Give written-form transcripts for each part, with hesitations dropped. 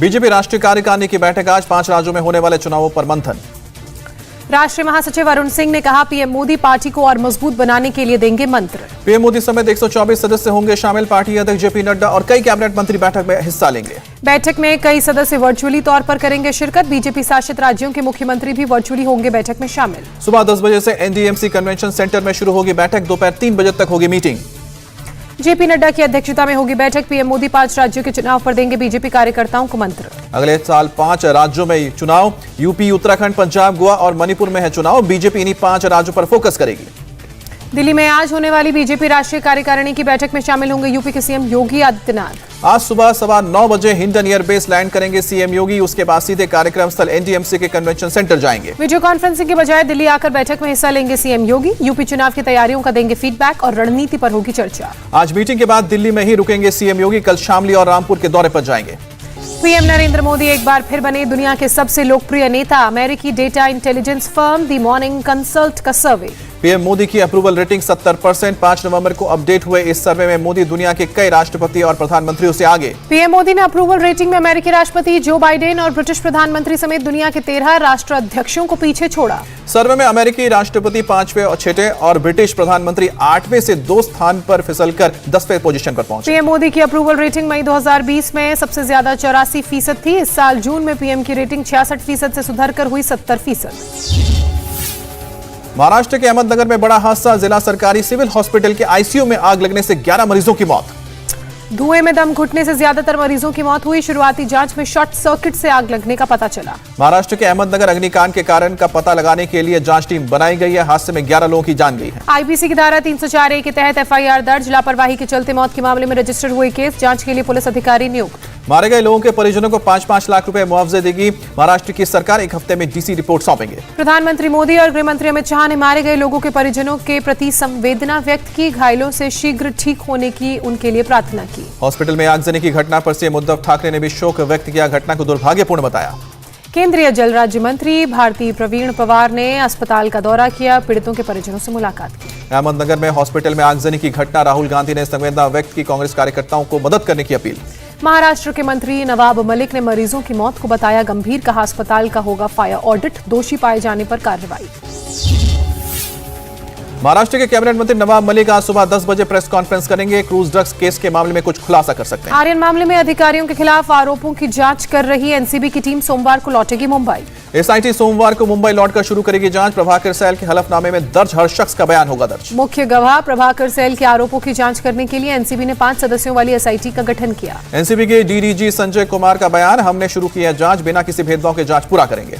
BJP राष्ट्रीय कार्यकारिणी की बैठक आज 5 राज्यों में होने वाले चुनावों पर मंथन। राष्ट्रीय महासचिव अरुण सिंह ने कहा पीएम मोदी पार्टी को और मजबूत बनाने के लिए देंगे मंत्र। पीएम मोदी समेत 124 सदस्य होंगे शामिल। पार्टी अध्यक्ष जेपी नड्डा और कई कैबिनेट मंत्री बैठक में हिस्सा लेंगे। बैठक में कई सदस्य वर्चुअली तौर पर करेंगे शिरकत। बीजेपी शासित राज्यों के मुख्यमंत्री भी वर्चुअली होंगे बैठक में शामिल। सुबह 10 बजे से एनडीएमसी कन्वेंशन सेंटर में शुरू होगी बैठक। दोपहर 3 बजे तक होगी मीटिंग। जेपी नड्डा की अध्यक्षता में होगी बैठक। पीएम मोदी 5 राज्यों के चुनाव पर देंगे बीजेपी कार्यकर्ताओं को मंत्र। अगले साल 5 राज्यों में चुनाव। यूपी, उत्तराखंड, पंजाब, गोवा और मणिपुर में है चुनाव। बीजेपी इन्हीं 5 राज्यों पर फोकस करेगी। दिल्ली में आज होने वाली बीजेपी राष्ट्रीय कार्यकारिणी की बैठक में शामिल होंगे यूपी के सीएम योगी आदित्यनाथ। आज सुबह 9:15 बजे हिंडन एयरबेस लैंड करेंगे सीएम योगी। उसके बाद सीधे कार्यक्रम स्थल एनडीएमसी के कन्वेंशन सेंटर जाएंगे। वीडियो कॉन्फ्रेंसिंग के बजाय दिल्ली आकर बैठक में हिस्सा लेंगे सीएम योगी। यूपी चुनाव की तैयारियों का देंगे फीडबैक और रणनीति पर होगी चर्चा। आज मीटिंग के बाद दिल्ली में ही रुकेंगे सीएम योगी। कल शामली और रामपुर के दौरे पर जाएंगे। पीएम नरेंद्र मोदी एक बार फिर बने दुनिया के सबसे लोकप्रिय नेता। अमेरिकी डेटा इंटेलिजेंस फर्म दी मॉर्निंग कंसल्ट का सर्वे। पीएम मोदी की अप्रूवल रेटिंग 70%। 5 नवंबर को अपडेट हुए इस सर्वे में मोदी दुनिया के कई राष्ट्रपति और प्रधानमंत्रियों से आगे। पीएम मोदी ने अप्रूवल रेटिंग में अमेरिकी राष्ट्रपति जो बाइडेन और ब्रिटिश प्रधानमंत्री समेत दुनिया के 13 राष्ट्राध्यक्षों को पीछे छोड़ा। सर्वे में अमेरिकी राष्ट्रपति 5वें और 6ठे और ब्रिटिश प्रधानमंत्री 8वें से 2 स्थान पर फिसलकर 10वें पोजीशन पर पहुंचे। पीएम मोदी की अप्रूवल रेटिंग मई 2020 में सबसे ज्यादा 84% थी। इस साल जून में पीएम की रेटिंग 66% से सुधरकर हुई 70%। महाराष्ट्र के अहमदनगर में बड़ा हादसा। जिला सरकारी सिविल हॉस्पिटल के आईसीयू में आग लगने से 11 मरीजों की मौत। धुएं में दम घुटने से ज्यादातर मरीजों की मौत हुई। शुरुआती जांच में शॉर्ट सर्किट से आग लगने का पता चला। महाराष्ट्र के अहमदनगर अग्निकांड के कारण का पता लगाने के लिए जांच टीम बनाई गई है। हादसे में 11 लोगों की जान गई है। आईपीसी की धारा 304A के तहत एफआईआर दर्ज। लापरवाही के चलते मौत के मामले में रजिस्टर हुए केस। जांच के लिए पुलिस अधिकारी नियुक्त। मारे गए लोगों के परिजनों को 5-5 लाख रुपए मुआवजे देगी। महाराष्ट्र की सरकार एक हफ्ते में डीसी रिपोर्ट सौंपेंगे। प्रधानमंत्री मोदी और गृह मंत्री अमित शाह ने मारे गए लोगों के परिजनों के प्रति संवेदना व्यक्त की। घायलों से शीघ्र ठीक होने की उनके लिए प्रार्थना की। हॉस्पिटल में आगजनी की घटना पर सीएम उद्धव ठाकरे ने भी शोक व्यक्त किया। घटना को दुर्भाग्यपूर्ण बताया। केंद्रीय जल राज्य मंत्री भारती प्रवीण पवार ने अस्पताल का दौरा किया। पीड़ितों के परिजनों से मुलाकात की। अहमदनगर में हॉस्पिटल में आगजनी की घटना। राहुल गांधी ने संवेदना व्यक्त की। कांग्रेस कार्यकर्ताओं को मदद करने की अपील। महाराष्ट्र के मंत्री नवाब मलिक ने मरीजों की मौत को बताया गंभीर। कहा अस्पताल का होगा फायर ऑडिट। दोषी पाए जाने पर कार्रवाई। महाराष्ट्र के कैबिनेट मंत्री नवाब मलिक आज सुबह 10 बजे प्रेस कॉन्फ्रेंस करेंगे। क्रूज ड्रग्स केस के मामले में कुछ खुलासा कर सकते हैं। आर्यन मामले में अधिकारियों के खिलाफ आरोपों की जांच कर रही एनसीबी की टीम सोमवार को लौटेगी मुंबई। एसआईटी सोमवार को मुंबई लौटकर शुरू करेगी जांच। प्रभाकर सैल के हलफनामे में दर्ज हर शख्स का बयान होगा दर्ज। मुख्य गवाह प्रभाकर सैल के आरोपों की जांच करने के लिए एनसीबी ने 5 सदस्यों वाली एसआईटी का गठन किया। एनसीबी के डीडीजी संजय कुमार का बयान। हमने शुरू किया जांच। बिना किसी भेदभाव के जांच पूरा करेंगे।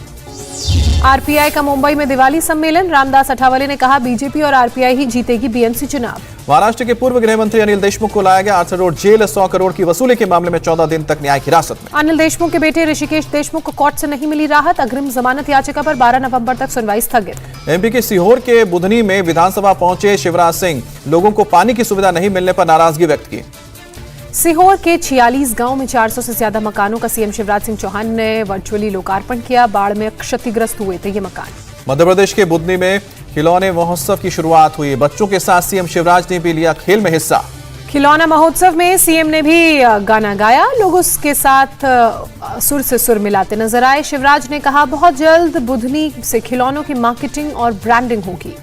आरपीआई का मुंबई में दिवाली सम्मेलन। रामदास अठावले ने कहा बीजेपी और आरपीआई ही जीतेगी बीएमसी चुनाव। महाराष्ट्र के पूर्व गृह मंत्री अनिल देशमुख को लाया गया आर्थर रोड जेल। 100 करोड़ की वसूली के मामले में 14 दिन तक न्यायिक हिरासत में। अनिल देशमुख के बेटे ऋषिकेश देशमुख को कोर्ट से नहीं मिली राहत। अग्रिम जमानत याचिका पर 12 नवंबर तक सुनवाई स्थगित। एमपी के सीहोर के बुधनी में विधानसभा पहुंचे शिवराज सिंह। लोगों को पानी की सुविधा नहीं मिलने पर नाराजगी व्यक्त की। सीहोर के 46 गांव में 400 से ज्यादा मकानों का सीएम शिवराज सिंह चौहान ने वर्चुअली लोकार्पण किया। बाढ़ में क्षतिग्रस्त हुए थे ये मकान। मध्य प्रदेश के बुधनी में खिलौने महोत्सव की शुरुआत हुई। बच्चों के साथ सीएम शिवराज ने भी लिया खेल में हिस्सा। खिलौना महोत्सव में सीएम ने भी गाना गाया। लोग उसके साथ सुर से सुर मिलाते नजर आए। शिवराज ने कहा बहुत जल्द बुधनी से खिलौनों की मार्केटिंग और ब्रांडिंग होगी।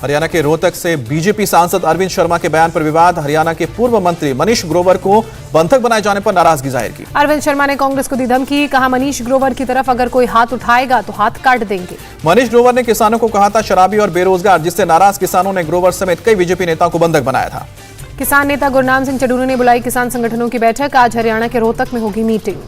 हरियाणा के रोहतक से बीजेपी सांसद अरविंद शर्मा के बयान पर विवाद। हरियाणा के पूर्व मंत्री मनीष ग्रोवर को बंधक बनाए जाने पर नाराजगी जाहिर की। अरविंद शर्मा ने कांग्रेस को दी धमकी। कहा मनीष ग्रोवर की तरफ अगर कोई हाथ उठाएगा तो हाथ काट देंगे। मनीष ग्रोवर ने किसानों को कहा था शराबी और बेरोजगार, जिससे नाराज किसानों ने ग्रोवर समेत कई बीजेपी नेताओं को बंधक बनाया था। किसान नेता गुरनाम सिंह चडूनी ने बुलाई किसान संगठनों की बैठक। आज हरियाणा के रोहतक में होगी मीटिंग।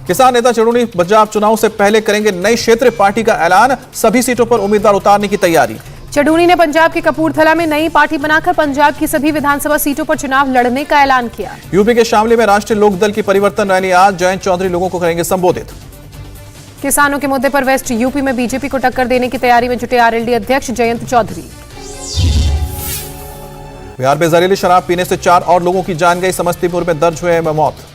किसान नेता चडूनी पंजाब चुनाव से पहले करेंगे नई क्षेत्रीय पार्टी का ऐलान। सभी सीटों पर उम्मीदवार उतारने की तैयारी। चडूनी ने पंजाब के कपूरथला में नई पार्टी बनाकर पंजाब की सभी विधानसभा सीटों पर चुनाव लड़ने का ऐलान किया। यूपी के शामली में राष्ट्रीय लोकदल की परिवर्तन रैली आज। जयंत चौधरी लोगों को करेंगे संबोधित। किसानों के मुद्दे पर वेस्ट यूपी में बीजेपी को टक्कर देने की तैयारी में जुटे आरएलडी अध्यक्ष जयंत चौधरी। बिहार में जहरीली शराब पीने से 4 और लोगों की जान गई। समस्तीपुर में दर्ज हुए मौत।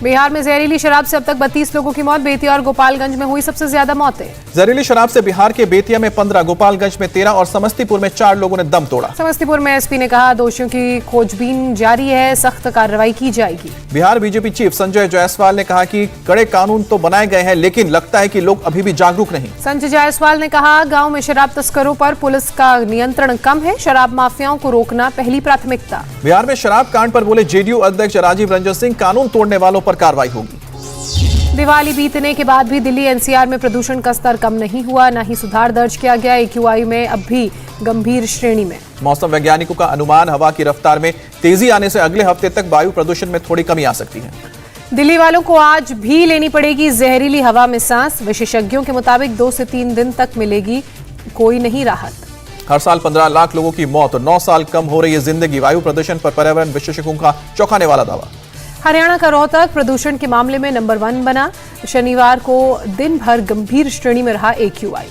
बिहार में जहरीली शराब से अब तक 32 लोगों की मौत। बेतिया और गोपालगंज में हुई सबसे ज्यादा मौतें। जहरीली शराब से बिहार के बेतिया में 15, गोपालगंज में 13 और समस्तीपुर में 4 लोगों ने दम तोड़ा। समस्तीपुर में एसपी ने कहा दोषियों की खोजबीन जारी है, सख्त कार्रवाई की जाएगी। बिहार बीजेपी चीफ संजय जायसवाल ने कहा कि कड़े कानून तो बनाए गए हैं, लेकिन लगता है कि लोग अभी भी जागरूक नहीं। संजय जायसवाल ने कहा गांव में शराब तस्करों पर पुलिस का नियंत्रण कम है, शराब माफियाओं को रोकना पहली प्राथमिकता। बिहार में शराब कांड पर बोले जेडीयू अध्यक्ष राजीव रंजन सिंह, कानून तोड़ने वालों पर कार्रवाई होगी। दिवाली बीतने के बाद भी दिल्ली एनसीआर में प्रदूषण का स्तर कम नहीं हुआ, न ही सुधार दर्ज किया गया। एक्यूआई में अब भी गंभीर श्रेणी में। मौसम वैज्ञानिकों का अनुमान, हवा की रफ्तार में तेजी आने से अगले हफ्ते तक वायु प्रदूषण में थोड़ी कमी आ सकती है। दिल्ली वालों को आज भी लेनी पड़ेगी जहरीली हवा में सांस। विशेषज्ञों के मुताबिक 2 से 3 दिन तक मिलेगी कोई नहीं राहत। हर साल 15 लाख लोगों की मौत, 9 साल कम हो रही है जिंदगी। वायु प्रदूषण पर पर्यावरण विशेषज्ञों का चौंकाने वाला दावा। हरियाणा का रोहतक प्रदूषण के मामले में नंबर 1 बना। शनिवार को दिन भर गंभीर श्रेणी में रहा एक्यूआई।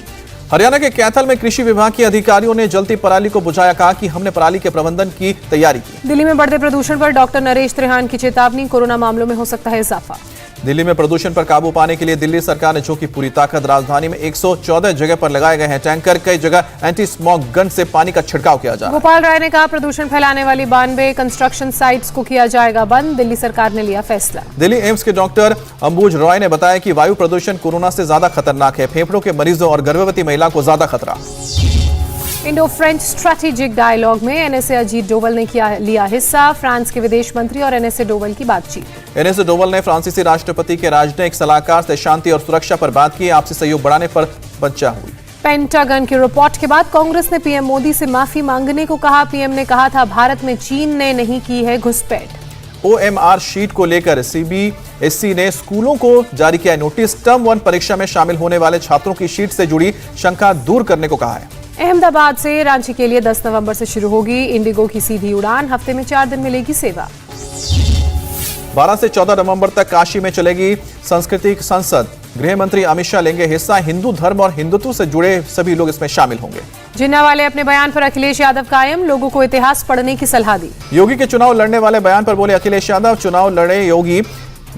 हरियाणा के कैथल में कृषि विभाग के अधिकारियों ने जलती पराली को बुझाया, कहा कि हमने पराली के प्रबंधन की तैयारी की। दिल्ली में बढ़ते प्रदूषण पर डॉक्टर नरेश त्रिहान की चेतावनी, कोरोना मामलों में हो सकता है इजाफा। दिल्ली में प्रदूषण पर काबू पाने के लिए दिल्ली सरकार ने झोंकी पूरी ताकत। राजधानी में 114 जगह पर लगाए गए हैं टैंकर। कई जगह एंटी स्मॉग गन से पानी का छिड़काव किया जा रहा है। गोपाल राय ने कहा प्रदूषण फैलाने वाली 92 कंस्ट्रक्शन साइट्स को किया जाएगा बंद। दिल्ली सरकार ने लिया फैसला। दिल्ली एम्स के डॉक्टर अंबुज रॉय ने बताया कि वायु प्रदूषण कोरोना से ज्यादा खतरनाक है। फेफड़ों के मरीजों और गर्भवती महिला को ज्यादा खतरा। इंडो फ्रेंच स्ट्रैटेजिक डायलॉग में एनएसए अजीत डोवल ने लिया हिस्सा। फ्रांस के विदेश मंत्री और एनएसए डोवल की बातचीत। एनएसए डोवल ने फ्रांसीसी राष्ट्रपति के राजनयिक सलाहकार से शांति और सुरक्षा पर बात की। आपसी सहयोग बढ़ाने पर चर्चा हुई। पेंटागन की रिपोर्ट के बाद कांग्रेस ने पीएम मोदी से माफी मांगने को कहा। पीएम ने कहा था भारत में चीन ने नहीं की है घुसपैठ। ओएमआर शीट को लेकर सीबीएसई ने स्कूलों को जारी किया नोटिस। टर्म 1 परीक्षा में शामिल होने वाले छात्रों की शीट से जुड़ी शंका दूर करने को कहा है। अहमदाबाद से रांची के लिए 10 नवंबर से शुरू होगी इंडिगो की सीधी उड़ान। हफ्ते में 4 दिन मिलेगी सेवा। 12 से 14 नवंबर तक काशी में चलेगी सांस्कृतिक संसद। गृह मंत्री अमित शाह लेंगे हिस्सा। हिंदू धर्म और हिंदुत्व से जुड़े सभी लोग इसमें शामिल होंगे। जिन्ना वाले अपने बयान पर अखिलेश यादव कायम, लोगों को इतिहास पढ़ने की सलाह दी। योगी के चुनाव लड़ने वाले बयान पर बोले अखिलेश यादव, चुनाव लड़े योगी,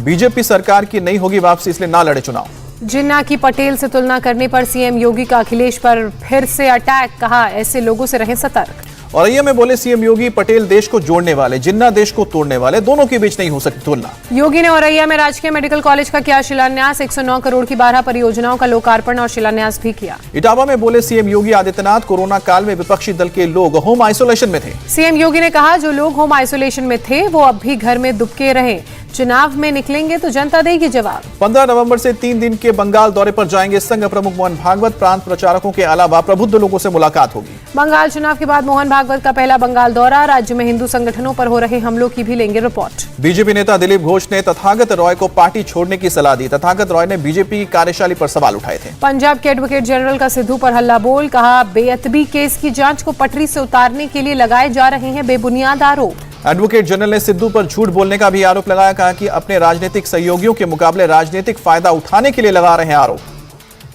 बीजेपी सरकार की नहीं होगी वापसी, इसलिए ना लड़े चुनाव। जिन्ना की पटेल से तुलना करने पर सीएम योगी का अखिलेश पर फिर से अटैक, कहा ऐसे लोगों से रहें सतर्क। औरैया में बोले सीएम योगी, पटेल देश को जोड़ने वाले, जिन्ना देश को तोड़ने वाले, दोनों के बीच नहीं हो सकती तुलना। योगी ने औरैया में राजकीय मेडिकल कॉलेज का किया शिलान्यास। 109 करोड़ की 12 परियोजनाओं का लोकार्पण और शिलान्यास भी किया। इटावा में बोले सीएम योगी आदित्यनाथ, कोरोना काल में विपक्षी दल के लोग होम आइसोलेशन में थे। सीएम योगी ने कहा जो लोग होम आइसोलेशन में थे वो अब भी घर में दुबके रहे, चुनाव में निकलेंगे तो जनता देगी जवाब। 15 नवंबर से 3 दिन के बंगाल दौरे पर जाएंगे संघ प्रमुख मोहन भागवत। प्रांत प्रचारकों के अलावा प्रबुद्ध लोगों से मुलाकात होगी। बंगाल चुनाव के बाद मोहन भागवत का पहला बंगाल दौरा। राज्य में हिंदू संगठनों पर हो रहे हमलों की भी लेंगे रिपोर्ट। बीजेपी नेता दिलीप घोष ने तथागत रॉय को पार्टी छोड़ने की सलाह दी। तथागत रॉय ने बीजेपी की कार्यशैली पर सवाल उठाए थे। पंजाब के एडवोकेट जनरल का सिद्धू पर हल्ला बोल, कहा बेअदबी केस की जांच को पटरी से उतारने के लिए लगाए जा रहे हैं बेबुनियाद आरोप। एडवोकेट जनरल ने सिद्धू पर झूठ बोलने का भी आरोप लगाया। कहा कि अपने राजनीतिक सहयोगियों के मुकाबले राजनीतिक फायदा उठाने के लिए लगा रहे हैं आरोप।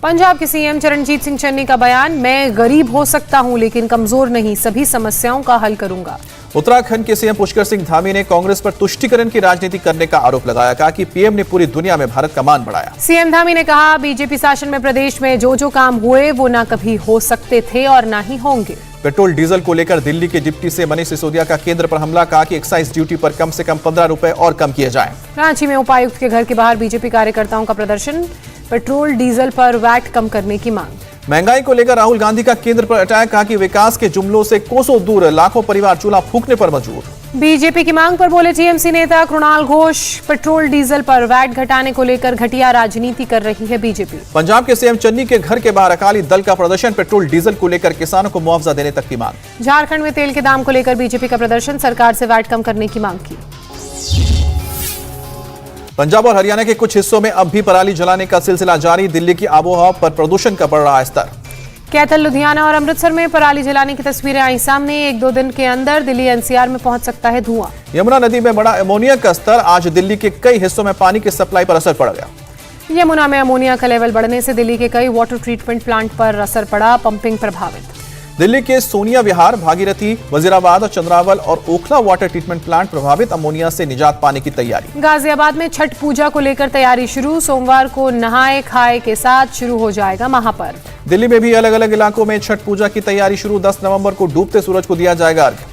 पंजाब के सीएम चरणजीत सिंह चन्नी का बयान, मैं गरीब हो सकता हूं लेकिन कमजोर नहीं, सभी समस्याओं का हल करूंगा। उत्तराखंड के सीएम पुष्कर सिंह धामी ने कांग्रेस पर तुष्टीकरण की राजनीति करने का आरोप लगाया। कहा कि पीएम ने पूरी दुनिया में भारत का मान बढ़ाया। सीएम धामी ने कहा बीजेपी शासन में प्रदेश में जो काम हुए वो ना कभी हो सकते थे और ना ही होंगे। पेट्रोल डीजल को लेकर दिल्ली के डिप्टी से मनीष सिसोदिया का केंद्र पर हमला। कहा कि एक्साइज ड्यूटी पर कम से कम 15 रुपए और कम किए जाएं। रांची में उपायुक्त के घर के बाहर बीजेपी कार्यकर्ताओं का प्रदर्शन, पेट्रोल डीजल पर वैट कम करने की मांग। महंगाई को लेकर राहुल गांधी का केंद्र पर अटैक। कहा कि विकास के जुमलों से कोसों दूर, लाखों परिवार चूल्हा फूंकने पर मजबूर। बीजेपी की मांग पर बोले टीएमसी नेता कृणाल घोष, पेट्रोल डीजल पर वैट घटाने को लेकर घटिया राजनीति कर रही है बीजेपी। पंजाब के सीएम चन्नी के घर के बाहर अकाली दल का प्रदर्शन, पेट्रोल डीजल को लेकर किसानों को मुआवजा देने तक की मांग। झारखंड में तेल के दाम को लेकर बीजेपी का प्रदर्शन, सरकार से वैट कम करने की मांग की। पंजाब और हरियाणा के कुछ हिस्सों में अब भी पराली जलाने का सिलसिला जारी। दिल्ली की आबोहवा पर प्रदूषण का बढ़ रहा है स्तर। कैथल, लुधियाना और अमृतसर में पराली जलाने की तस्वीरें आई सामने। 1-2 दिन के अंदर दिल्ली एनसीआर में पहुंच सकता है धुआं। यमुना नदी में बढ़ा अमोनिया का स्तर। आज दिल्ली के कई हिस्सों में पानी की सप्लाई पर असर पड़ गया। यमुना में अमोनिया का लेवल बढ़ने से दिल्ली के कई वाटर ट्रीटमेंट प्लांट पर असर पड़ा, पंपिंग प्रभावित। दिल्ली के सोनिया विहार, भागीरथी, वजीराबाद और चंद्रावल और ओखला वाटर ट्रीटमेंट प्लांट प्रभावित अमोनिया से निजात पाने की तैयारी। गाजियाबाद में छठ पूजा को लेकर तैयारी शुरू। सोमवार को नहाए खाए के साथ शुरू हो जाएगा महापर्व। दिल्ली में भी अलग अलग इलाकों में छठ पूजा की तैयारी शुरू। 10 नवंबर को डूबते सूरज को दिया जाएगा अर्घ्य।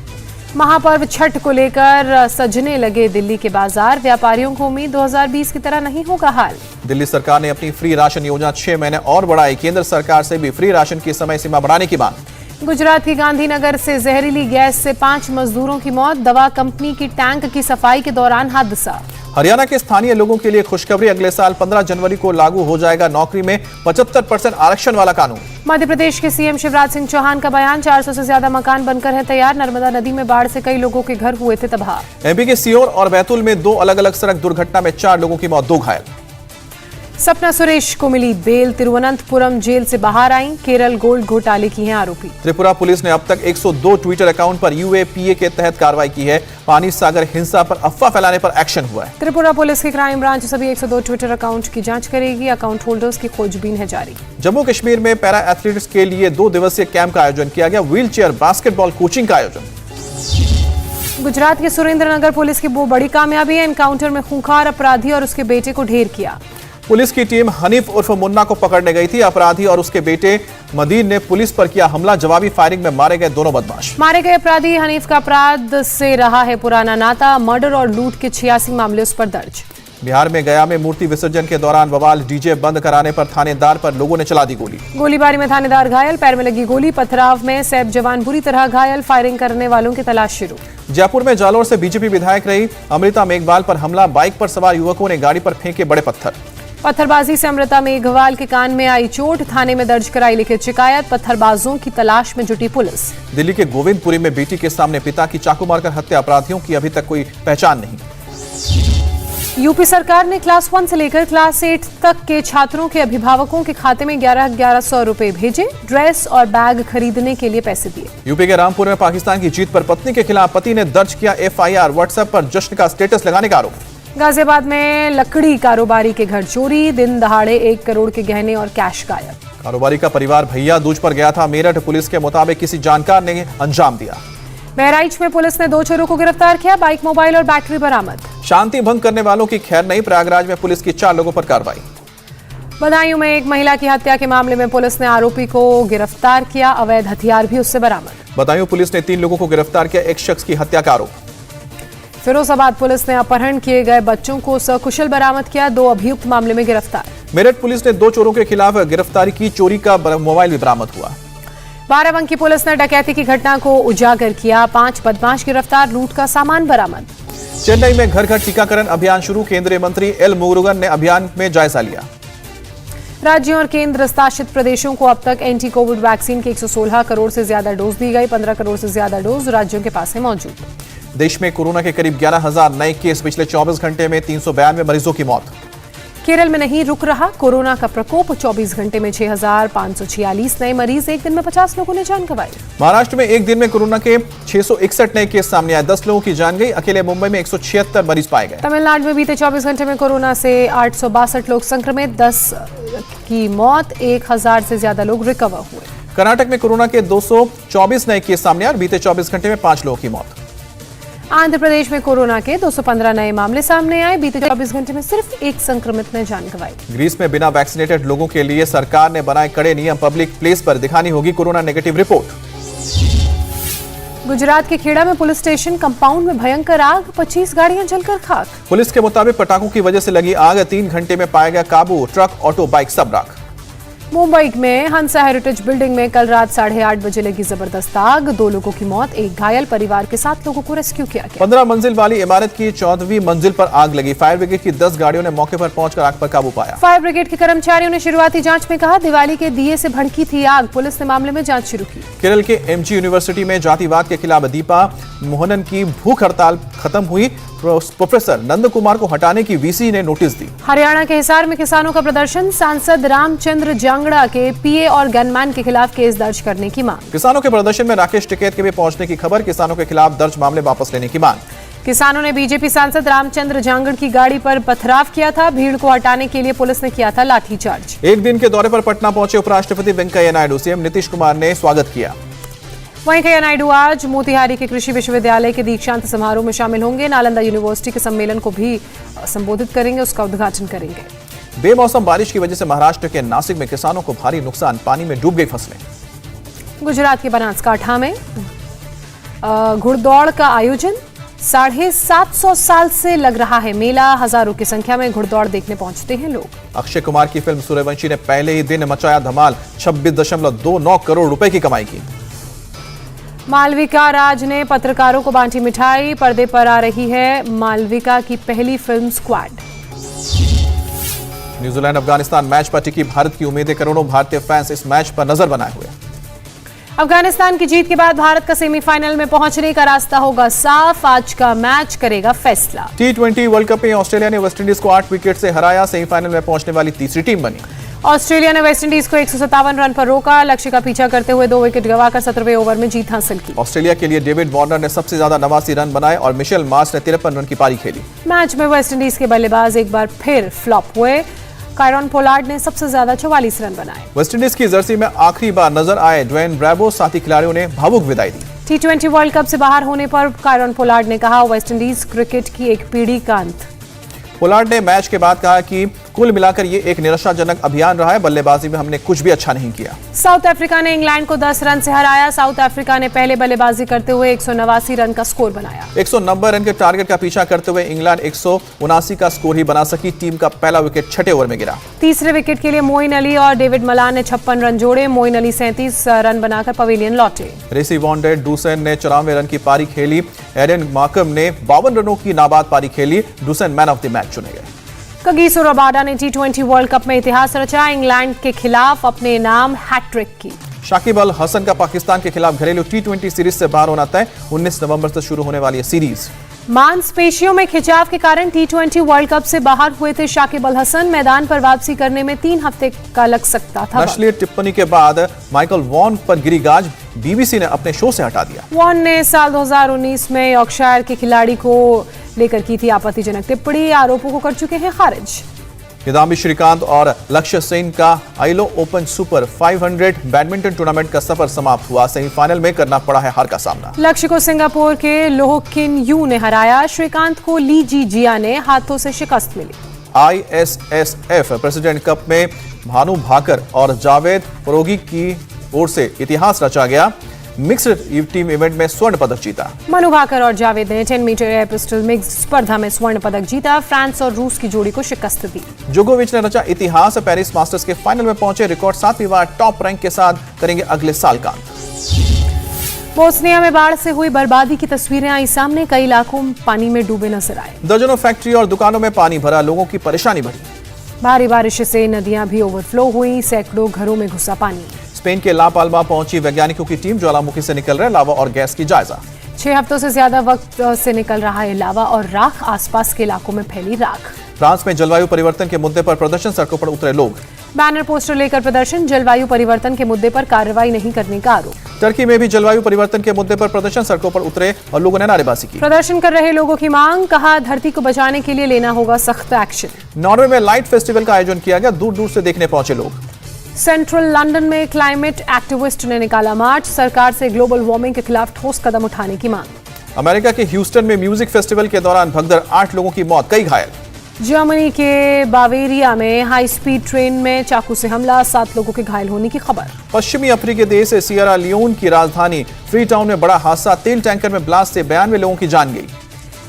महापर्व छठ को लेकर सजने लगे दिल्ली के बाजार। व्यापारियों को उम्मीद 2020 की तरह नहीं होगा हाल। दिल्ली सरकार ने अपनी फ्री राशन योजना 6 महीने और बढ़ाई। केंद्र सरकार से भी फ्री राशन की समय सीमा बढ़ाने की मांग। गुजरात की गांधीनगर से जहरीली गैस से 5 मजदूरों की मौत। दवा कंपनी की टैंक की सफाई के दौरान हादसा। हरियाणा के स्थानीय लोगों के लिए खुशखबरी, अगले साल 15 जनवरी को लागू हो जाएगा नौकरी में 75% आरक्षण वाला कानून। मध्य प्रदेश के सीएम शिवराज सिंह चौहान का बयान, 400 से ज्यादा मकान बनकर है तैयार। नर्मदा नदी में बाढ़ से कई लोगों के घर हुए थे तबाह। एमपी के सीहोर और बैतूल में 2 अलग अलग सड़क दुर्घटना में 4 लोगों की मौत, 2 घायल। सपना सुरेश को मिली बेल। तिरुवनंतपुरम जेल से बाहर आई। केरल गोल्ड घोटाले की हैं आरोपी। त्रिपुरा पुलिस ने अब तक 102 ट्विटर अकाउंट पर यूएपीए के तहत कार्रवाई की है। पानी सागर हिंसा पर अफवाह फैलाने पर एक्शन हुआ है। त्रिपुरा पुलिस की क्राइम ब्रांच सभी 102 ट्विटर अकाउंट की जांच करेगी। अकाउंट होल्डर्स की खोजबीन है जारी। जम्मू कश्मीर में पैरा एथलीट्स के लिए 2 दिवसीय कैंप का आयोजन किया गया। व्हील चेयर बास्केटबॉल कोचिंग का आयोजन। गुजरात के सुरेंद्रनगर पुलिस की वो बड़ी कामयाबी है। एनकाउंटर में खूंखार अपराधी और उसके बेटे को ढेर किया। पुलिस की टीम हनीफ उर्फ मुन्ना को पकड़ने गई थी। अपराधी और उसके बेटे मदीन ने पुलिस पर किया हमला। जवाबी फायरिंग में मारे गए दोनों बदमाश। मारे गए अपराधी हनीफ का अपराध से रहा है पुराना नाता। मर्डर और लूट के 86 मामले उस पर दर्ज। बिहार में गया में मूर्ति विसर्जन के दौरान बवाल, डीजे बंद कराने पर थानेदार पर लोगों ने चला दी गोली। गोलीबारी में थानेदार घायल, पैर में लगी गोली। पथराव में सैप जवान बुरी तरह घायल। फायरिंग करने वालों की तलाश शुरू। जयपुर में जालोर से बीजेपी विधायक रही अमृता मेघवाल पर हमला। बाइक पर सवार युवकों ने गाड़ी पर फेंके बड़े पत्थर। पत्थरबाजी से अमृता मेघवाल के कान में आई चोट। थाने में दर्ज कराई लिखित शिकायत। पत्थरबाजों की तलाश में जुटी पुलिस। दिल्ली के गोविंदपुरी में बेटी के सामने पिता की चाकू मारकर हत्या। अपराधियों की अभी तक कोई पहचान नहीं। यूपी सरकार ने क्लास 1 से लेकर क्लास 8 तक के छात्रों के अभिभावकों के खाते में 1100 रुपए भेजे। ड्रेस और बैग खरीदने के लिए पैसे दिए। यूपी के रामपुर में पाकिस्तान की जीत पर पत्नी के खिलाफ पति ने दर्ज किया एफआईआर। व्हाट्सएप पर जश्न का स्टेटस लगाने का आरोप। गाजियाबाद में लकड़ी कारोबारी के घर चोरी। दिन दहाड़े 1 करोड़ के गहने और कैश गायब। कारोबारी का परिवार भैया दूज पर गया था मेरठ। पुलिस के मुताबिक किसी जानकार ने अंजाम दिया। बहराइच में पुलिस ने 2 चोरों को गिरफ्तार किया। बाइक, मोबाइल और बैटरी बरामद। शांति भंग करने वालों की खैर नहीं। प्रयागराज में पुलिस की 4 लोगों पर कार्रवाई। बदायूं में एक महिला की हत्या के मामले में पुलिस ने आरोपी को गिरफ्तार किया। अवैध हथियार भी उससे बरामद। बदायूं पुलिस ने 3 लोगों को गिरफ्तार किया। एक शख्स की हत्या का आरोप। फिरोजाबाद पुलिस ने अपहरण किए गए बच्चों को सकुशल बरामद किया। 2 अभियुक्त मामले में गिरफ्तार। मेरठ पुलिस ने 2 चोरों के खिलाफ गिरफ्तारी की। चोरी का मोबाइल भी बरामद हुआ। बाराबंकी पुलिस ने डकैती की घटना को उजागर किया। 5 बदमाश गिरफ्तार। लूट का सामान बरामद। चेन्नई में घर घर टीकाकरण अभियान शुरू। केंद्रीय मंत्री एल मुरुगन ने अभियान में जायजा लिया। राज्यों और केंद्र शासित प्रदेशों को अब तक एंटी कोविड वैक्सीन के 116 करोड़ से ज्यादा डोज दी गई। 15 करोड़ से ज्यादा डोज राज्यों के पास है मौजूद। देश में कोरोना के करीब 11,000 नए केस। पिछले 24 घंटे में 392 मरीजों की मौत। केरल में नहीं रुक रहा कोरोना का प्रकोप। 24 घंटे में 6,546 नए मरीज। एक दिन में 50 लोगों ने जान गंवाई। महाराष्ट्र में एक दिन में कोरोना के 661 नए केस सामने आए। 10 लोगों की जान गई। अकेले मुंबई में 176 मरीज पाए गए। तमिलनाडु में बीते 24 घंटे में कोरोना से 862 लोग संक्रमित। 10 की मौत। 1000 से ज्यादा लोग रिकवर हुए। कर्नाटक में कोरोना के 224 नए केस सामने आए। बीते 24 घंटे में 5 लोगों की मौत। आंध्र प्रदेश में कोरोना के 215 नए मामले सामने आए। बीते 24 घंटे में सिर्फ 1 संक्रमित ने जान गंवाई। ग्रीस में बिना वैक्सीनेटेड लोगों के लिए सरकार ने बनाए कड़े नियम। पब्लिक प्लेस पर दिखानी होगी कोरोना नेगेटिव रिपोर्ट। गुजरात के खेड़ा में पुलिस स्टेशन कंपाउंड में भयंकर आग। 25 गाड़ियां जलकर खाक। पुलिस के मुताबिक पटाखों की वजह से लगी आग। 3 घंटे में पाया गया काबू। ट्रक, ऑटो, बाइक सब राख। मुंबई में हंसा हेरिटेज बिल्डिंग में कल रात 8:30 बजे लगी जबरदस्त आग। 2 लोगों की मौत, 1 घायल। परिवार के 7 लोगों को रेस्क्यू किया गया। 15 मंजिल वाली इमारत की 14वीं मंजिल पर आग लगी। फायर ब्रिगेड की 10 गाड़ियों ने मौके पर पहुंचकर आग पर काबू पाया। फायर ब्रिगेड के कर्मचारियों ने शुरुआती जांच में कहा दिवाली के दिए से भड़की थी आग। पुलिस ने मामले में जांच शुरू की। केरल के एमजी यूनिवर्सिटी में जातिवाद के खिलाफ दीपा मोहनन की भूख हड़ताल खत्म हुई। प्रोफेसर नंद कुमार को हटाने की वीसी ने नोटिस दी। हरियाणा के हिसार में किसानों का प्रदर्शन। सांसद रामचंद्र जांगड़ा के पीए और गनमैन के खिलाफ केस दर्ज करने की मांग। किसानों के प्रदर्शन में राकेश टिकैत के भी पहुंचने की खबर। किसानों के खिलाफ दर्ज मामले वापस लेने की मांग। किसानों ने बीजेपी सांसद रामचंद्र जांगड़ की गाड़ी पर पथराव किया था। भीड़ को हटाने के लिए पुलिस ने किया था लाठीचार्ज। एक दिन के दौरे पर पटना पहुंचे उपराष्ट्रपति वेंकैया नायडू। सीएम नीतीश कुमार ने स्वागत किया। वेंकैया नायडू आज मोतिहारी के कृषि विश्वविद्यालय के दीक्षांत समारोह में शामिल होंगे। नालंदा यूनिवर्सिटी के सम्मेलन को भी संबोधित करेंगे, उसका उद्घाटन करेंगे। बेमौसम बारिश की वजह से महाराष्ट्र के नासिक में किसानों को भारी नुकसान, पानी में डूब गई फसलें। गुजरात के बनासकांठा में घुड़दौड़ का आयोजन, 750 साल से लग रहा है मेला। हजारों की संख्या में घुड़दौड़ देखने पहुंचते हैं लोग। अक्षय कुमार की फिल्म सूर्यवंशी ने पहले ही दिन मचाया धमाल, 26.29 करोड़ रुपए की कमाई की। मालविका राज ने पत्रकारों को बांटी मिठाई, पर्दे पर आ रही है मालविका की पहली film squad. New Zealand Afghanistan match पर टिकी भारत की उम्मीदें, करोड़ों भारतीय फैंस इस मैच पर नजर बनाए हुए। अफगानिस्तान की जीत के बाद भारत का सेमीफाइनल में पहुंचने का रास्ता होगा साफ। आज का मैच करेगा फैसला। T20 वर्ल्ड कप में ऑस्ट्रेलिया ने वेस्टइंडीज को 8 विकेट से हराया, सेमीफाइनल में पहुंचने वाली तीसरी टीम बनी। ऑस्ट्रेलिया ने वेस्टइंडीज को 157 रन पर रोका, लक्ष्य का पीछा करते हुए 2 विकेट गंवाकर 17वें ओवर में जीत हासिल की। ऑस्ट्रेलिया के लिए डेविड वार्नर ने सबसे ज्यादा 89 रन बनाए और मिशेल मार्श ने 53 रन की पारी खेली। मैच में वेस्टइंडीज के बल्लेबाज एक बार फिर फ्लॉप हुए। कायरन पोलार्ड ने सबसे ज्यादा 44 रन बनाए। वेस्टइंडीज की जर्सी में आखिरी बार नजर आए ड्वेन ब्रावो, साथी खिलाड़ियों ने भावुक विदाई दी। T20 वर्ल्ड कप से बाहर होने पर कायरन पोलार्ड ने कहा, वेस्टइंडीज क्रिकेट की एक पीढ़ी का अंत। पोलार्ड ने मैच के बाद कहा कि कुल मिलाकर ये एक निराशाजनक अभियान रहा है, बल्लेबाजी में हमने कुछ भी अच्छा नहीं किया। साउथ अफ्रीका ने इंग्लैंड को 10 रन से हराया। साउथ अफ्रीका ने पहले बल्लेबाजी करते हुए 189 रन का स्कोर बनाया। 190 रन के टारगेट का पीछा करते हुए इंग्लैंड 179 का स्कोर ही बना सकी। टीम का पहला विकेट 6ठे ओवर में गिरा। तीसरे विकेट के लिए मोइन अली और डेविड मलान ने 56 रन जोड़े। मोइन अली 37 रन बनाकर पवेलियन लौटे। रेसी वॉन्डेड डूसन ने 94 रन की पारी खेली। एरन मार्कम ने 52 रनों की नाबाद पारी खेली। Dussen man of the match चुने गए। कगिसो रबाडा ने T20 वर्ल्ड कप में इतिहास रचा, इंग्लैंड के खिलाफ अपने नाम हैट्रिक की। शाकिब अल हसन का पाकिस्तान के खिलाफ घरेलू T20 सीरीज से बाहर होना तय। 19 नवंबर से शुरू होने वाली है सीरीज। मांसपेशियों में खिंचाव के कारण T20 वर्ल्ड कप से बाहर हुए थे शाकिब अल हसन। मैदान पर वापसी करने में 3 हफ्ते का लग सकता था। अश्लील टिप्पणी के बाद माइकल वॉन पर गिरी गाज, बीबीसी ने अपने शो से हटा दिया। वॉन ने साल 2019 में यॉर्कशायर के खिलाड़ी को लेकर की थी आपत्तिजनक टिप्पणी, आरोपों को कर चुके हैं खारिज। किदाम्बी श्रीकांत और लक्ष्य सेन का आइलो ओपन सुपर 500 बैडमिंटन टूर्नामेंट का सफर समाप्त हुआ। सेमीफाइनल में करना पड़ा है हार का सामना। लक्ष्य को सिंगापुर के लोह किन यू ने हराया। श्रीकांत को ली जी जिया ने हाथों से शिकस्त मिली। ISSF प्रेसिडेंट कप में भानु भाकर और जावेद फरोगी की ओर से इतिहास रचा गया। मिक्स्ड टीम इवेंट में स्वर्ण पदक जीता। मनु भाकर और जावेद ने 10 मीटर एयर पिस्टल मिक्स्ड स्पर्धा में स्वर्ण पदक जीता। फ्रांस और रूस की जोड़ी को शिकस्त दी। जोकोविच ने रचा इतिहास, पेरिस मास्टर्स के फाइनल में पहुंचे। रिकॉर्ड 7वीं बार टॉप रैंक के साथ करेंगे अगले साल का। बोस्निया में बाढ़ से हुई बर्बादी की तस्वीरें आई सामने। कई इलाकों पानी में डूबे नजर आए। दर्जनों फैक्ट्री और दुकानों में पानी भरा, लोगों की परेशानी बढ़ी। भारी बारिश से नदियां भी ओवरफ्लो हुई, सैकड़ों घरों में घुसा पानी। स्पेन के ला पाल्मा पहुंची वैज्ञानिकों की टीम, ज्वालामुखी से निकल रहे लावा और गैस की जायजा। 6 हफ्तों से ज्यादा वक्त से निकल रहा है लावा और राख, आसपास के इलाकों में फैली राख। फ्रांस में जलवायु परिवर्तन के मुद्दे पर प्रदर्शन, सड़कों पर उतरे लोग। बैनर पोस्टर लेकर प्रदर्शन, जलवायु परिवर्तन के मुद्दे पर कार्रवाई नहीं करने का आरोप। टर्की में भी जलवायु परिवर्तन के मुद्दे पर प्रदर्शन, सड़कों पर उतरे और लोगों ने नारेबाजी की। प्रदर्शन कर रहे लोगों की मांग, कहा धरती को बचाने के लिए लेना होगा सख्त एक्शन। नॉर्वे में लाइट फेस्टिवल का आयोजन किया गया, दूर दूर से देखने पहुंचे लोग। सेंट्रल लंदन में क्लाइमेट एक्टिविस्ट ने निकाला मार्च, सरकार से ग्लोबल वार्मिंग के खिलाफ ठोस कदम उठाने की मांग। अमेरिका के ह्यूस्टन में म्यूजिक फेस्टिवल के दौरान भगदड़, 8 लोगों की मौत, कई घायल। जर्मनी के बावेरिया में हाई स्पीड ट्रेन में चाकू से हमला, 7 लोगों के घायल होने की खबर। पश्चिमी अफ्रीकी देश सियरा लियोन की राजधानी फ्री टाउन में बड़ा हादसा, तेल टैंकर में ब्लास्ट से 92 लोगों की जान गई।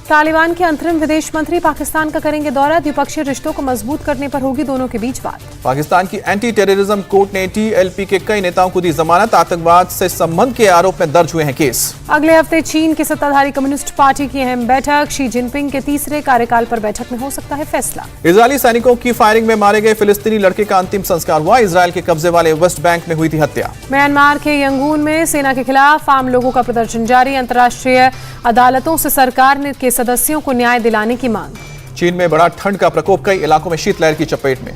तालिबान के अंतरिम विदेश मंत्री पाकिस्तान का करेंगे दौरा, द्विपक्षीय रिश्तों को मजबूत करने पर होगी दोनों के बीच बात। पाकिस्तान की एंटी टेररिज्म कोर्ट ने TLP के कई नेताओं को दी जमानत, आतंकवाद से संबंध के आरोप में दर्ज हुए हैं केस। अगले हफ्ते चीन की सत्ताधारी कम्युनिस्ट पार्टी की अहम बैठक, शी जिनपिंग के तीसरे कार्यकाल पर बैठक में हो सकता है फैसला। इजरायली सैनिकों की फायरिंग में मारे गए फिलिस्तीनी लड़के का अंतिम संस्कार हुआ, इजरायल के कब्जे वाले वेस्ट बैंक में हुई थी हत्या। म्यांमार के यंगून में सेना के खिलाफ आम लोगों का प्रदर्शन जारी, अंतर्राष्ट्रीय अदालतों से सरकार के सदस्यों को न्याय दिलाने की मांग। चीन में बड़ा ठंड का प्रकोप, कई इलाकों में शीतलहर की चपेट में।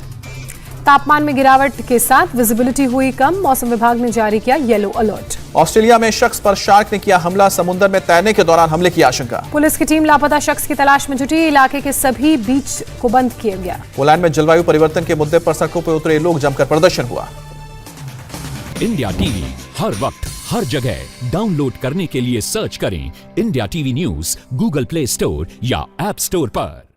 तापमान में गिरावट के साथ विजिबिलिटी हुई कम, मौसम विभाग ने जारी किया येलो अलर्ट। ऑस्ट्रेलिया में शख्स पर शार्क ने किया हमला, समुद्र में तैरने के दौरान हमले की आशंका। पुलिस की टीम लापता शख्स की तलाश में जुटी, इलाके के सभी बीच को बंद किया गया। पोलैंड में जलवायु परिवर्तन के मुद्दे पर सड़कों पर उतरे लोग, जमकर प्रदर्शन हुआ। इंडिया टीवी हर वक्त हर जगह डाउनलोड करने के लिए सर्च करें India TV news Google play store या ऐप स्टोर पर।